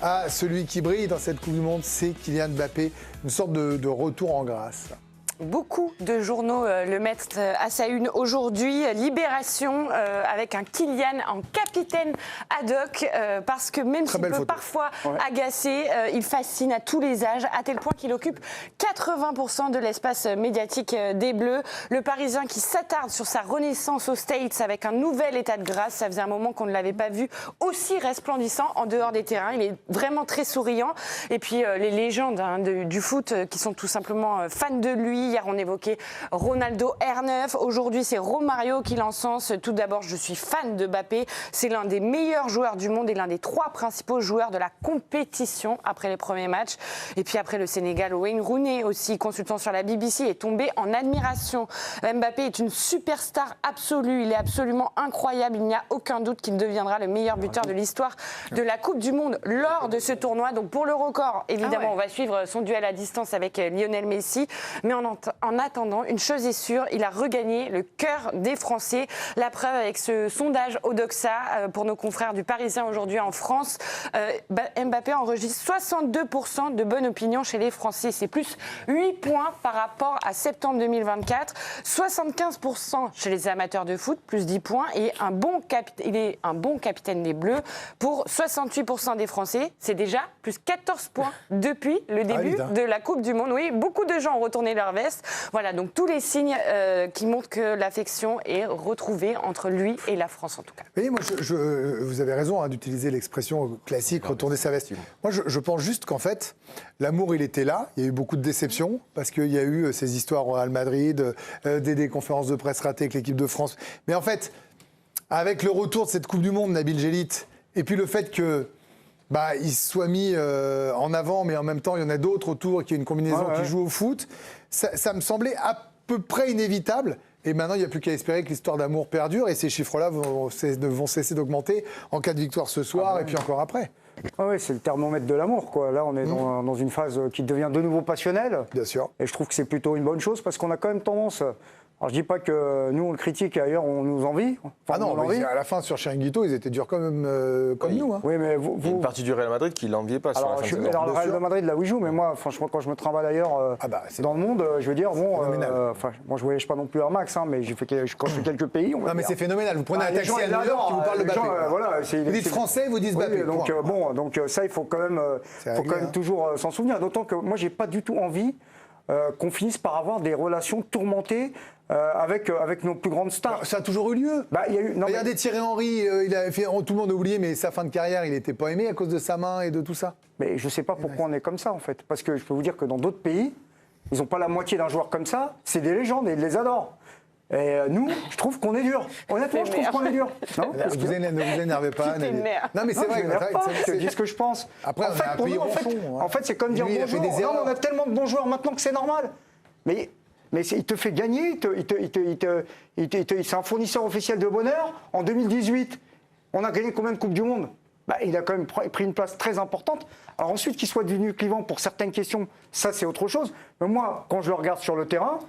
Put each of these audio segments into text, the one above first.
Ah, celui qui brille dans cette Coupe du Monde, c'est Kylian Mbappé, une sorte de retour en grâce. Beaucoup de journaux le mettent à sa une aujourd'hui. Libération avec un Kylian en capitaine ad hoc parce que même s'il peut parfois agacer, il fascine à tous les âges à tel point qu'il occupe 80% de l'espace médiatique des Bleus. Le Parisien qui s'attarde sur sa renaissance aux States avec un nouvel état de grâce. Ça faisait un moment qu'on ne l'avait pas vu aussi resplendissant en dehors des terrains. Il est vraiment très souriant. Et puis les légendes du foot qui sont tout simplement fans de lui. Hier, on évoquait Ronaldo R9. Aujourd'hui, c'est Romario qui l'encense. Tout d'abord, je suis fan de Mbappé. C'est l'un des meilleurs joueurs du monde et l'un des 3 principaux joueurs de la compétition après les premiers matchs. Et puis après le Sénégal, Wayne Rooney, aussi consultant sur la BBC, est tombé en admiration. Mbappé est une superstar absolue. Il est absolument incroyable. Il n'y a aucun doute qu'il deviendra le meilleur buteur de l'histoire de la Coupe du Monde lors de ce tournoi. Donc pour le record, évidemment, on va suivre son duel à distance avec Lionel Messi. Mais en attendant, une chose est sûre, il a regagné le cœur des Français. La preuve avec ce sondage Odoxa pour nos confrères du Parisien aujourd'hui en France. Mbappé enregistre 62% de bonne opinion chez les Français. C'est plus 8 points par rapport à septembre 2024. 75% chez les amateurs de foot, plus 10 points. Et il est un bon capitaine des Bleus pour 68% des Français. C'est déjà plus 14 points depuis le début de la Coupe du Monde. Oui, beaucoup de gens ont retourné leur veste. Voilà, donc tous les signes qui montrent que l'affection est retrouvée entre lui et la France en tout cas. Oui, moi, vous avez raison d'utiliser l'expression classique, retourner sa veste. Moi, je pense juste qu'en fait, l'amour, il était là. Il y a eu beaucoup de déceptions parce qu'il y a eu ces histoires au Real Madrid, des conférences de presse ratées avec l'équipe de France. Mais en fait, avec le retour de cette Coupe du Monde, Nabil Djellit, et puis le fait que il soit mis en avant, mais en même temps, il y en a d'autres autour, qui a une combinaison qui joue au foot. Ça me semblait à peu près inévitable. Et maintenant, il n'y a plus qu'à espérer que l'histoire d'amour perdure. Et ces chiffres-là vont cesser d'augmenter en cas de victoire ce soir et puis encore après. Oui, c'est le thermomètre de l'amour, quoi. Là, on est dans une phase qui devient de nouveau passionnelle. Bien sûr. Et je trouve que c'est plutôt une bonne chose parce qu'on a quand même tendance... Alors, je dis pas que nous, on le critique et ailleurs, on nous envie. Enfin, non, mais à la fin, sur Chiringuito, ils étaient durs comme nous. Hein. Oui, mais il y a une partie du Real Madrid qui l'enviait pas sur la fin de saison. Alors, le Real Madrid, là où il joue, mais moi, franchement, quand je me trimballe ailleurs dans le monde, je veux dire, moi, je voyage pas non plus à max, mais quand je fais quelques pays... Non, mais c'est phénoménal. Vous prenez un taxi à New York qui vous parle de Mbappé. Vous dites français, vous dites Mbappé. Donc ça, il faut quand même toujours s'en souvenir. D'autant que moi, j'ai pas du tout envie qu'on finisse par avoir des relations tourmentées avec nos plus grandes stars. Ça a toujours eu lieu. Regardez Thierry Henry, tout le monde a oublié, mais sa fin de carrière, il n'était pas aimé à cause de sa main et de tout ça. Mais je ne sais pas pourquoi on est comme ça, en fait. Parce que je peux vous dire que dans d'autres pays, ils n'ont pas la moitié d'un joueur comme ça. C'est des légendes et ils les adorent. Et nous, je trouve qu'on est dur. Honnêtement, je trouve qu'on est dur. Ne vous énervez pas. Non, mais c'est vrai. Je dis ce que je pense. Après, en fait, c'est comme dire bonjour. Non, on a tellement de bons joueurs maintenant que c'est normal. Mais il te fait gagner, c'est un fournisseur officiel de bonheur. En 2018, on a gagné combien de Coupes du Monde ? Il a quand même pris une place très importante. Alors ensuite, qu'il soit devenu clivant pour certaines questions, ça c'est autre chose. Mais moi, quand je le regarde sur le terrain,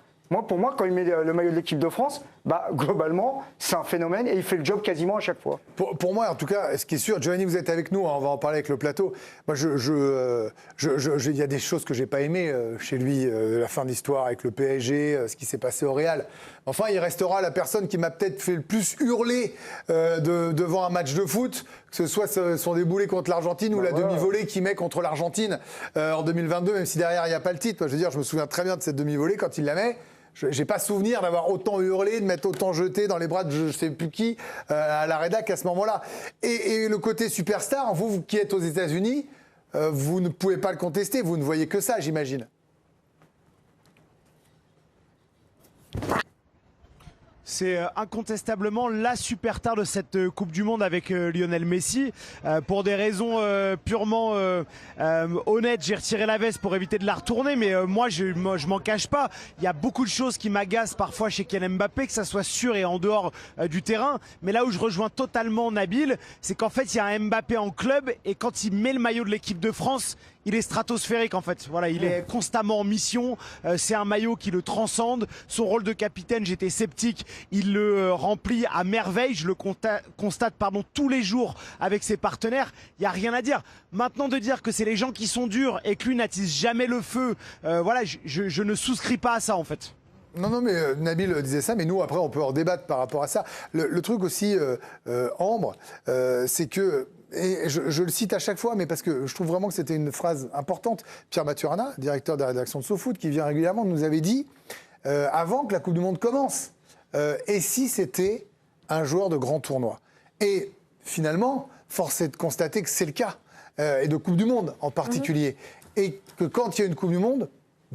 pour moi, quand il met le maillot de l'équipe de France, globalement, c'est un phénomène et il fait le job quasiment à chaque fois. Pour moi, en tout cas, ce qui est sûr, Giovanni, vous êtes avec nous, on va en parler avec le plateau. Moi, il y a des choses que j'ai pas aimées chez lui, la fin d'histoire avec le PSG, ce qui s'est passé au Real. Enfin, il restera la personne qui m'a peut-être fait le plus hurler devant un match de foot, que ce soit son déboulé contre l'Argentine ou la demi-volée qu'il met contre l'Argentine en 2022, même si derrière il n'y a pas le titre. Moi, je veux dire, je me souviens très bien de cette demi-volée quand il la met. Je n'ai pas souvenir d'avoir autant hurlé, de m'être autant jeté dans les bras de je ne sais plus qui à la rédac à ce moment-là. Et le côté superstar, vous qui êtes aux États-Unis, vous ne pouvez pas le contester, vous ne voyez que ça, j'imagine. C'est incontestablement la superstar de cette Coupe du Monde avec Lionel Messi. Pour des raisons purement honnêtes, j'ai retiré la veste pour éviter de la retourner, mais moi je m'en cache pas. Il y a beaucoup de choses qui m'agacent parfois chez Kylian Mbappé, que ça soit sur et en dehors du terrain. Mais là où je rejoins totalement Nabil, c'est qu'en fait il y a un Mbappé en club et quand il met le maillot de l'équipe de France, il est stratosphérique en fait. Voilà, il est constamment en mission. C'est un maillot qui le transcende. Son rôle de capitaine, j'étais sceptique, il le remplit à merveille. Je le constate tous les jours avec ses partenaires. Il n'y a rien à dire. Maintenant, de dire que c'est les gens qui sont durs et que lui n'attise jamais le feu, voilà, je ne souscris pas à ça en fait. Non, mais Nabil disait ça, mais nous, après, on peut en débattre par rapport à ça. Le truc aussi, Ambre, c'est que, et je le cite à chaque fois, mais parce que je trouve vraiment que c'était une phrase importante, Pierre Maturana, directeur de la rédaction de SoFoot, qui vient régulièrement, nous avait dit, avant que la Coupe du Monde commence, et si c'était un joueur de grand tournoi. Et finalement, force est de constater que c'est le cas, et de Coupe du Monde en particulier. Et que quand il y a une Coupe du Monde,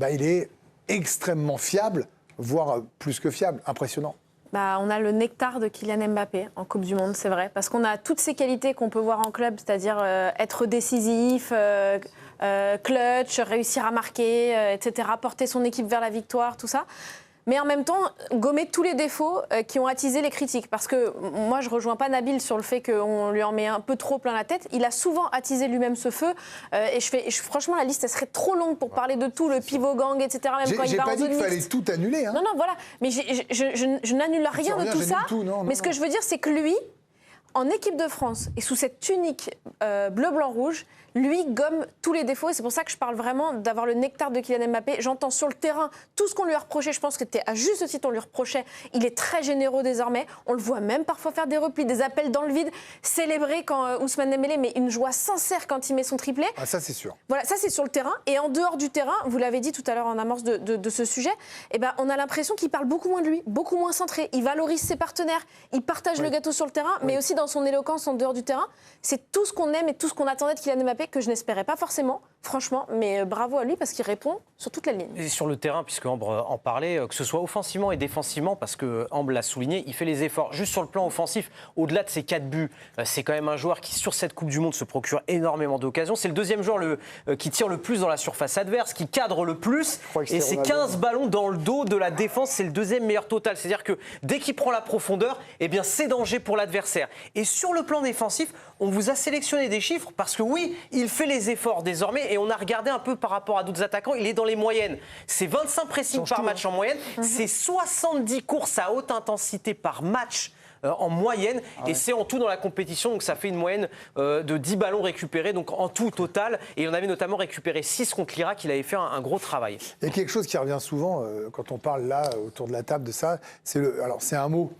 il est extrêmement fiable, voire plus que fiable, impressionnant. On a le nectar de Kylian Mbappé en Coupe du Monde, c'est vrai. Parce qu'on a toutes ces qualités qu'on peut voir en club, c'est-à-dire être décisif, clutch, réussir à marquer, etc., porter son équipe vers la victoire, tout ça. Mais en même temps, gommer tous les défauts qui ont attisé les critiques. Parce que moi, je ne rejoins pas Nabil sur le fait qu'on lui en met un peu trop plein la tête. Il a souvent attisé lui-même ce feu. Franchement, la liste, elle serait trop longue pour parler de tout, le pivot gang, etc. Même quand il va en zone mixte. J'ai pas dit qu'il fallait tout annuler. Hein. Non, voilà. Mais je n'annule rien de tout ça. Mais ce que je veux dire, c'est que lui, en équipe de France, et sous cette tunique bleu-blanc-rouge, lui gomme tous les défauts et c'est pour ça que je parle vraiment d'avoir le nectar de Kylian Mbappé. J'entends sur le terrain tout ce qu'on lui a reproché, je pense que c'était à juste titre on lui reprochait. Il est très généreux désormais, on le voit même parfois faire des replis, des appels dans le vide, célébrer quand Ousmane Dembélé met une joie sincère quand il met son triplé. Ah ça c'est sûr. Voilà, ça c'est sur le terrain et en dehors du terrain, vous l'avez dit tout à l'heure en amorce de ce sujet, on a l'impression qu'il parle beaucoup moins de lui, beaucoup moins centré, il valorise ses partenaires, il partage le gâteau sur le terrain, mais aussi dans son éloquence en dehors du terrain. C'est tout ce qu'on aime et tout ce qu'on attendait de Kylian Mbappé que je n'espérais pas forcément, franchement, mais bravo à lui parce qu'il répond sur toute la ligne. Et sur le terrain, puisque Ambre en parlait, que ce soit offensivement et défensivement, parce que Ambre l'a souligné, il fait les efforts. Juste sur le plan offensif, au-delà de ses 4 buts, c'est quand même un joueur qui, sur cette Coupe du Monde, se procure énormément d'occasions. C'est le deuxième joueur qui tire le plus dans la surface adverse, qui cadre le plus, et c'est 15 ballons dans le dos de la défense, c'est le deuxième meilleur total. C'est-à-dire que dès qu'il prend la profondeur, c'est danger pour l'adversaire. Et sur le plan défensif, on vous a sélectionné des chiffres parce que oui, il fait les efforts désormais et on a regardé un peu par rapport à d'autres attaquants, il est dans les moyennes. C'est 25 pressings par match en moyenne, c'est 70 courses à haute intensité par match en moyenne et c'est en tout dans la compétition, donc ça fait une moyenne de 10 ballons récupérés, donc en tout total, et on avait notamment récupéré 6 contre l'Irak, il avait fait un gros travail. Il y a quelque chose qui revient souvent quand on parle là autour de la table de ça, c'est un mot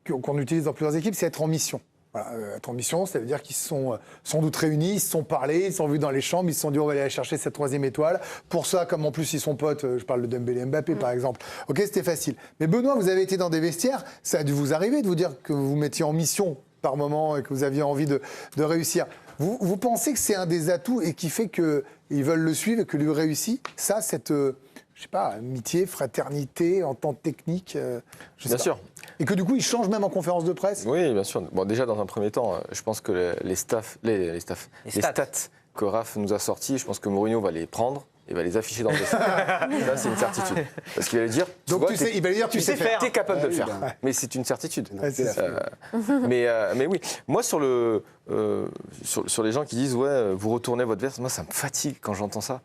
qu'on utilise dans plusieurs équipes, c'est être en mission. Voilà, être en mission, ça veut dire qu'ils se sont sans doute réunis, ils se sont parlé, ils se sont vus dans les chambres, ils se sont dit on va aller chercher cette 3e étoile. Pour ça, comme en plus ils sont potes, je parle de Dembélé Mbappé par exemple, ok, c'était facile. Mais Benoît, vous avez été dans des vestiaires, ça a dû vous arriver de vous dire que vous vous mettiez en mission par moment et que vous aviez envie de réussir. Vous pensez que c'est un des atouts et qui fait qu'ils veulent le suivre et que lui réussit, ça, cette... je sais pas, amitié, fraternité, entente technique, Bien sûr. Et que du coup, il change même en conférence de presse. Oui, bien sûr. Bon, déjà, dans un premier temps, je pense que les stats que Raph nous a sortis, je pense que Mourinho va les prendre et va les afficher dans le dessin. Ça, c'est une certitude. Parce qu'il va lui dire... Donc, il va lui dire, tu sais faire. Tu es capable de le faire. Mais c'est une certitude. Mais oui. Moi, sur les gens qui disent, ouais, vous retournez votre veste, moi, ça me fatigue quand j'entends ça.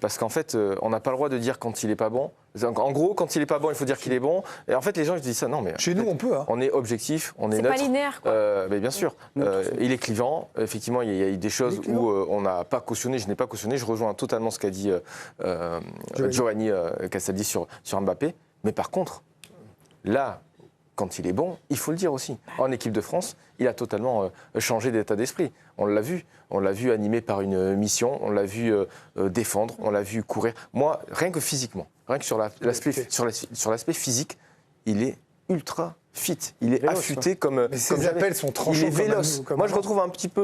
Parce qu'en fait, on n'a pas le droit de dire quand il n'est pas bon. En gros, quand il n'est pas bon, il faut dire qu'il est bon. Et en fait, les gens ils disent ça. Non, mais chez nous, on peut. Hein. On est objectif, on est neutre. C'est pas linéaire, quoi. Mais bien sûr. Il est clivant. Effectivement, il y a eu des choses où on n'a pas cautionné. Je n'ai pas cautionné. Je rejoins totalement ce qu'a dit Giovanni Castaldi sur Mbappé. Mais par contre, là, quand il est bon, il faut le dire aussi. En équipe de France, il a totalement changé d'état d'esprit. On l'a vu. On l'a vu animé par une mission, on l'a vu défendre, on l'a vu courir. Moi, rien que physiquement, rien que sur l'aspect physique, il est ultra fit. Il est affûté comme... Mais ses appels sont tranchants. Il est véloce. Moi, je retrouve un petit peu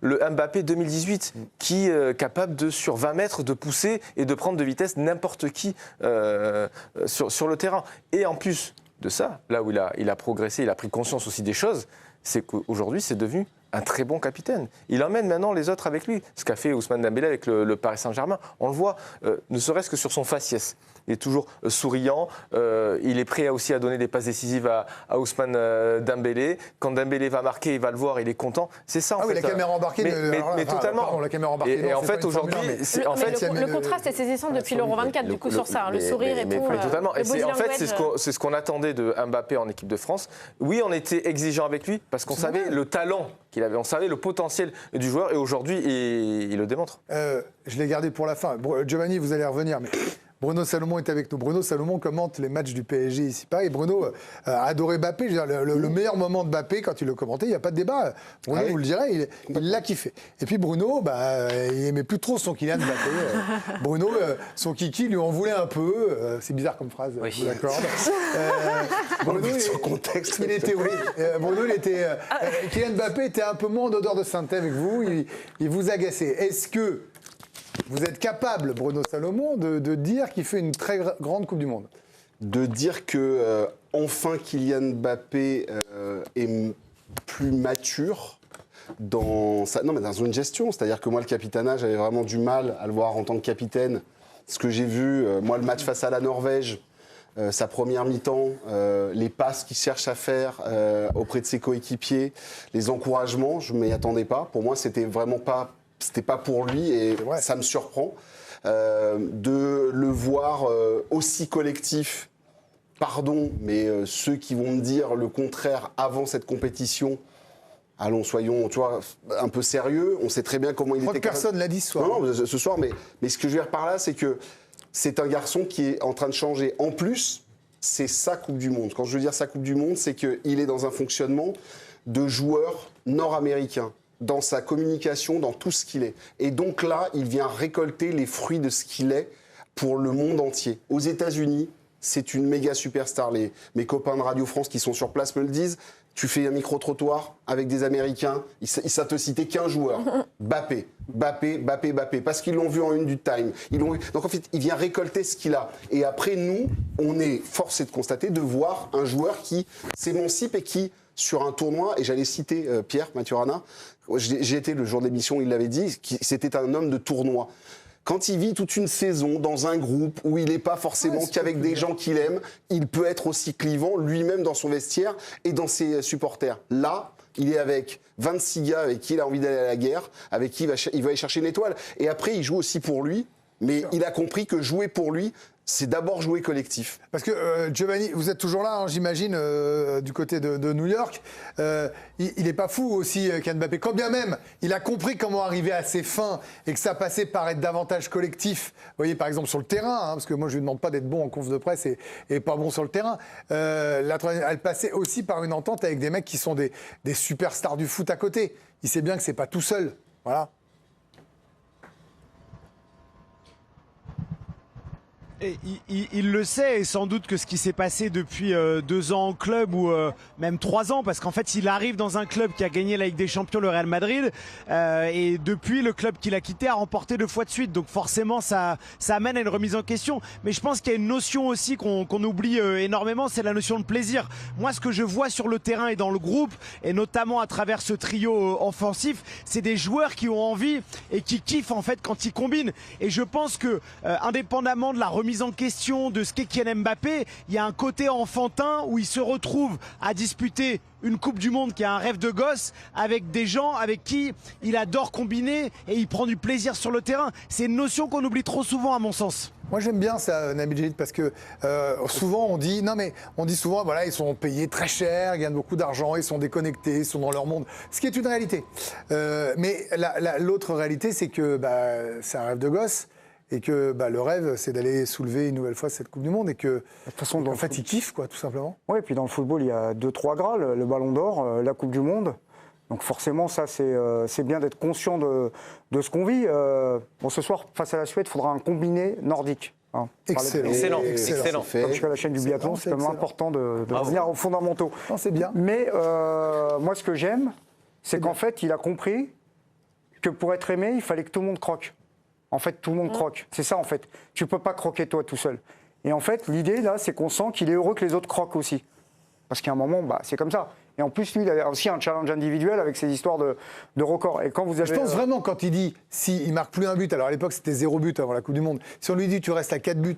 le Mbappé 2018 qui est capable de, sur 20 mètres, de pousser et de prendre de vitesse n'importe qui sur le terrain. Et en plus de ça, là où il a progressé, il a pris conscience aussi des choses, c'est qu'aujourd'hui, c'est devenu un très bon capitaine. Il emmène maintenant les autres avec lui. Ce qu'a fait Ousmane Dembélé avec le Paris Saint-Germain. On le voit, ne serait-ce que sur son faciès. Il est toujours souriant. Il est prêt aussi à donner des passes décisives à Ousmane Dembélé. Quand Dembélé va marquer, il va le voir, il est content. C'est ça, en fait. Oui, la caméra embarquée. Mais totalement. Pardon, la caméra embarquée. Et en fait, aujourd'hui... Le contraste est saisissant depuis l'Euro 24, du coup, sur ça. Le sourire et tout. Mais totalement. Et en fait, c'est ce qu'on attendait de Mbappé en équipe de France. Oui, on était exigeant avec lui parce qu'on savait le talent qu'il avait, on savait le potentiel du joueur et aujourd'hui, il le démontre. Je l'ai gardé pour la fin. Giovanni, vous allez revenir, mais Bruno Salomon est avec nous. Bruno Salomon commente les matchs du PSG ici Paris. Bruno a adoré Mbappé. Je veux dire, le meilleur moment de Mbappé, quand il le commentait, il n'y a pas de débat. Bruno, vous le direz, il l'a kiffé. Et puis Bruno, il n'aimait plus trop son Kylian Mbappé. Bruno, son kiki, lui en voulait un peu. C'est bizarre comme phrase, je vous l'accorde. Bruno, son contexte. Il était, oui. Bruno, Kylian Mbappé était un peu moins en odeur de sainteté avec vous. Il vous agaçait. Est-ce que vous êtes capable, Bruno Salomon, de dire qu'il fait une très grande Coupe du Monde? De dire que enfin Kylian Mbappé est plus mature dans une gestion. C'est-à-dire que moi, le capitanat, j'avais vraiment du mal à le voir en tant que capitaine. Ce que j'ai vu, moi, le match face à la Norvège, sa première mi-temps, les passes qu'il cherche à faire auprès de ses coéquipiers, les encouragements, je ne m'y attendais pas. Pour moi, c'était pas pour lui et ça me surprend de le voir aussi collectif. Pardon, mais ceux qui vont me dire le contraire avant cette compétition, allons, soyons, tu vois, un peu sérieux. On sait très bien comment il était. Personne l'a dit ce soir. Non, ce soir, mais ce que je veux dire par là, c'est que c'est un garçon qui est en train de changer. En plus, c'est sa Coupe du Monde. Quand je veux dire sa Coupe du Monde, c'est qu'il est dans un fonctionnement de joueur nord-américain, dans sa communication, dans tout ce qu'il est. Et donc là, il vient récolter les fruits de ce qu'il est pour le monde entier. Aux États-Unis, c'est une méga superstar. Mes copains de Radio France qui sont sur place me le disent. Tu fais un micro-trottoir avec des Américains, ça te citait qu'un joueur. Mbappé. Parce qu'ils l'ont vu en une du Time. Donc en fait, il vient récolter ce qu'il a. Et après, nous, on est forcé de constater, de voir un joueur qui s'émancipe et qui, sur un tournoi, et j'allais citer Pierre Maturana, j'ai été le jour d'émission, il l'avait dit, c'était un homme de tournoi. Quand il vit toute une saison dans un groupe où il n'est pas forcément qu'avec des gens qu'il aime, il peut être aussi clivant lui-même dans son vestiaire et dans ses supporters. Là, il est avec 26 gars avec qui il a envie d'aller à la guerre, avec qui il va aller chercher une étoile. Et après, il joue aussi pour lui, mais il a compris que jouer pour lui, c'est d'abord jouer collectif. Parce que Giovanni, vous êtes toujours là, hein, j'imagine, du côté de New York. Il n'est pas fou aussi, Kylian Mbappé. Quand bien même, il a compris comment arriver à ses fins et que ça passait par être davantage collectif. Vous voyez, par exemple, sur le terrain, hein, parce que moi, je ne lui demande pas d'être bon en conf de presse et pas bon sur le terrain. Elle passait aussi par une entente avec des mecs qui sont des superstars du foot à côté. Il sait bien que ce n'est pas tout seul. Voilà. Et il le sait, et sans doute que ce qui s'est passé depuis 2 ans en club, ou même 3 ans, parce qu'en fait il arrive dans un club qui a gagné la Ligue des Champions, le Real Madrid, et depuis le club qu'il a quitté a remporté 2 fois de suite, donc forcément ça amène à une remise en question. Mais je pense qu'il y a une notion aussi qu'on oublie énormément, c'est la notion de plaisir. Moi, ce que je vois sur le terrain et dans le groupe, et notamment à travers ce trio offensif, c'est des joueurs qui ont envie et qui kiffent en fait quand ils combinent. Et je pense que indépendamment de la remise en question de ce qu'est Kylian Mbappé, il y a un côté enfantin où il se retrouve à disputer une Coupe du Monde qui a un rêve de gosse avec des gens avec qui il adore combiner et il prend du plaisir sur le terrain. C'est une notion qu'on oublie trop souvent à mon sens. Moi j'aime bien ça, Nabil Djellit, parce que souvent on dit souvent voilà, ils sont payés très cher, ils gagnent beaucoup d'argent, ils sont déconnectés, ils sont dans leur monde, ce qui est une réalité. Mais l'autre réalité, c'est que c'est un rêve de gosse. Et que le rêve, c'est d'aller soulever une nouvelle fois cette Coupe du Monde et que, de toute façon, en fait, il kiffe, quoi, tout simplement. Oui, et puis dans le football, il y a 2-3 grâles, le Ballon d'Or, la Coupe du Monde. Donc forcément, ça, c'est bien d'être conscient de ce qu'on vit. Ce soir, face à la Suède, il faudra un combiné nordique. Hein, Excellent. Comme je suis à la chaîne du biathlon, c'est quand même important de revenir aux fondamentaux. Non, c'est bien. Mais moi, ce que j'aime, c'est qu'en fait, il a compris que pour être aimé, il fallait que tout le monde croque. En fait, tout le monde croque. C'est ça, en fait. Tu ne peux pas croquer toi tout seul. Et en fait, l'idée, là, c'est qu'on sent qu'il est heureux que les autres croquent aussi. Parce qu'à un moment, c'est comme ça. Et en plus, lui, il a aussi un challenge individuel avec ses histoires de records. Et quand vous avez, je pense vraiment, quand il dit, s'il ne marque plus un but, alors à l'époque c'était 0 but avant la Coupe du Monde, si on lui dit tu restes à 4 buts,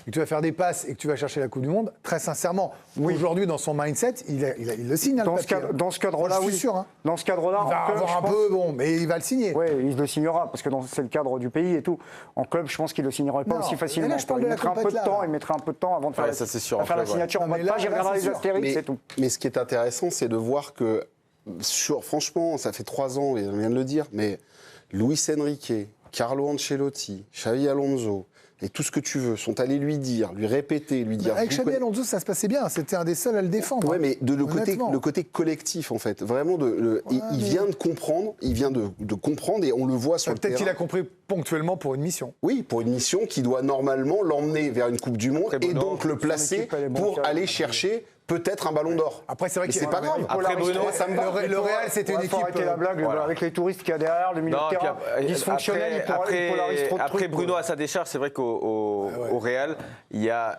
et que tu vas faire des passes et que tu vas chercher la Coupe du Monde, très sincèrement, aujourd'hui dans son mindset, il le signe. Dans ce cadre-là, je oui. suis sûr. Hein. Dans ce cadre-là, il va avoir un peu, bon, mais il va le signer. Oui, il le signera parce que c'est le cadre du pays et tout. En club, je pense qu'il le signerait pas aussi facilement. Là, je parle de la compète, il mettrait un peu de temps avant de faire, la signature. En mode pas, j'ai regardé les astérix, c'est tout. Mais ce qui est intéressant, c'est de voir que, franchement, ça fait 3 ans, et on vient de le dire, mais Luis Enrique, Carlo Ancelotti, Xavi Alonso, et tout ce que tu veux, sont allés lui dire, lui répéter, lui dire... Avec Xabi Alonso, ça se passait bien, c'était un des seuls à le défendre. Oui, mais le côté collectif, en fait. Vraiment, il vient de comprendre, et on le voit sur le terrain. Peut-être qu'il a compris ponctuellement pour une mission. Oui, pour une mission qui doit normalement l'emmener vers une Coupe du Monde et donc le placer pour aller chercher peut-être un ballon d'or. Après, c'est vrai que c'est pas grave. Après, Bruno, le Real, c'était une équipe. Il faut arrêter la blague avec les touristes qu'il y a derrière, le milieu de terrain dysfonctionnel, il polarise trop de trucs. Après, Bruno, à sa décharge, c'est vrai qu'au Real, il y a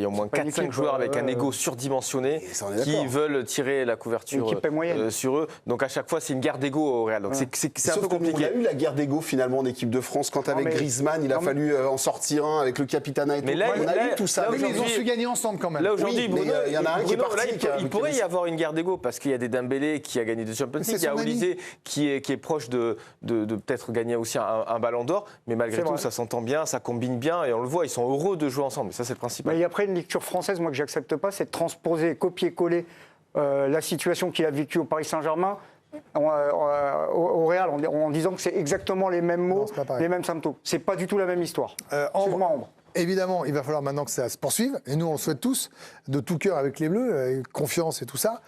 au moins 4-5 joueurs avec un ego surdimensionné qui veulent tirer la couverture sur eux. Donc à chaque fois, c'est une guerre d'ego au Real. Donc c'est un peu compliqué. Il y a eu la guerre d'ego finalement en équipe de France quand avec Griezmann, il a fallu en sortir un avec le capitana et tout. On a eu tout ça. Ils ont su gagner ensemble quand même. Là aujourd'hui, Bruno, il y en a un qui est parti. Il pourrait y avoir une guerre d'ego parce qu'il y a des Dembélé qui a gagné des Champions League, il y a Olysée qui est proche de peut-être gagner aussi un ballon d'or, mais malgré tout, ça s'entend bien, ça combine bien et on le voit, ils sont heureux de jouer ensemble. Ça, c'est le principal. Mais après, une lecture française, moi que j'accepte pas, c'est de transposer, copier-coller la situation qu'il a vécue au Paris Saint-Germain au Real en disant que c'est exactement les mêmes mots, les mêmes symptômes. C'est pas du tout la même histoire. Ambre. Évidemment, il va falloir maintenant que ça se poursuive, et nous on le souhaite tous, de tout cœur avec les Bleus, avec confiance et tout ça.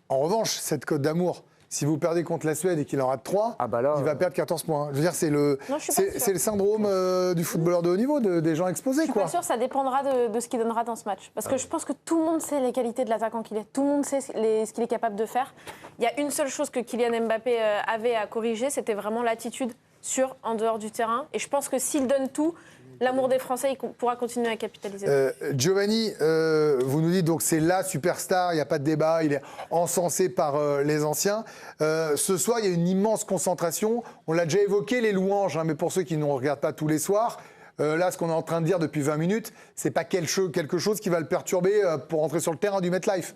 En revanche, cette cote d'amour, si vous perdez contre la Suède et qu'il en rate 3, il va perdre 14 points. Je veux dire, c'est le syndrome du footballeur de haut niveau, des gens exposés. Je suis pas sûre, ça dépendra de ce qu'il donnera dans ce match. Parce que je pense que tout le monde sait les qualités de l'attaquant qu'il est. Tout le monde sait ce qu'il est capable de faire. Il y a une seule chose que Kylian Mbappé avait à corriger, c'était vraiment l'attitude en dehors du terrain. Et je pense que s'il donne tout, l'amour des Français, il pourra continuer à capitaliser. Giovanni, vous nous dites donc c'est la superstar, il n'y a pas de débat, il est encensé par les anciens. Ce soir, il y a une immense concentration. On l'a déjà évoqué, les louanges, mais pour ceux qui ne nous regardent pas tous les soirs, là, ce qu'on est en train de dire depuis 20 minutes, c'est pas quelque chose qui va le perturber pour entrer sur le terrain du MetLife.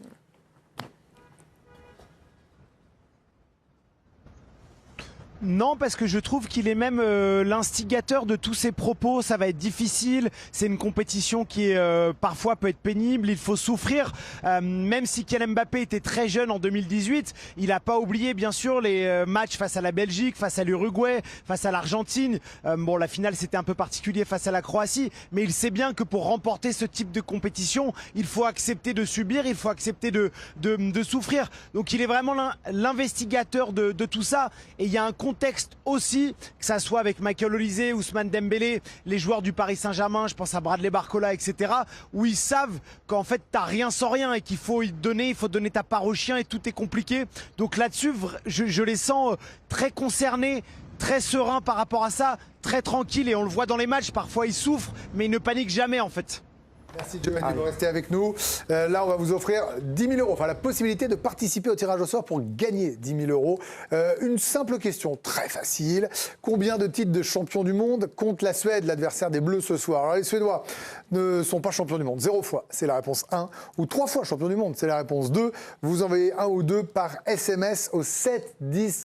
Non, parce que je trouve qu'il est même l'instigateur de tous ses propos. Ça va être difficile. C'est une compétition qui parfois peut être pénible. Il faut souffrir. Même si Kylian Mbappé était très jeune en 2018, il n'a pas oublié bien sûr les matchs face à la Belgique, face à l'Uruguay, face à l'Argentine. Bon, la finale c'était un peu particulier face à la Croatie, mais il sait bien que pour remporter ce type de compétition, il faut accepter de subir, il faut accepter de souffrir. Donc il est vraiment l'investigateur de tout ça. Et il y a un contexte aussi, que ça soit avec Michael Olysée, Ousmane Dembélé, les joueurs du Paris Saint-Germain, je pense à Bradley Barcola, etc., où ils savent qu'en fait t'as rien sans rien et qu'il faut il faut donner ta part au chien et tout est compliqué. Donc là-dessus, je les sens très concernés, très sereins par rapport à ça, très tranquilles, et on le voit dans les matchs, parfois ils souffrent, mais ils ne paniquent jamais en fait. Merci Giovanni de rester avec nous. Là, on va vous offrir 10 000 euros, enfin la possibilité de participer au tirage au sort pour gagner 10 000 euros. Une simple question, très facile. Combien de titres de champion du monde compte la Suède, l'adversaire des Bleus ce soir? Alors les Suédois ne sont pas champions du monde. 0 fois, c'est la réponse 1. Ou 3 fois champions du monde, c'est la réponse 2. Vous envoyez 1 ou 2 par SMS au 7 10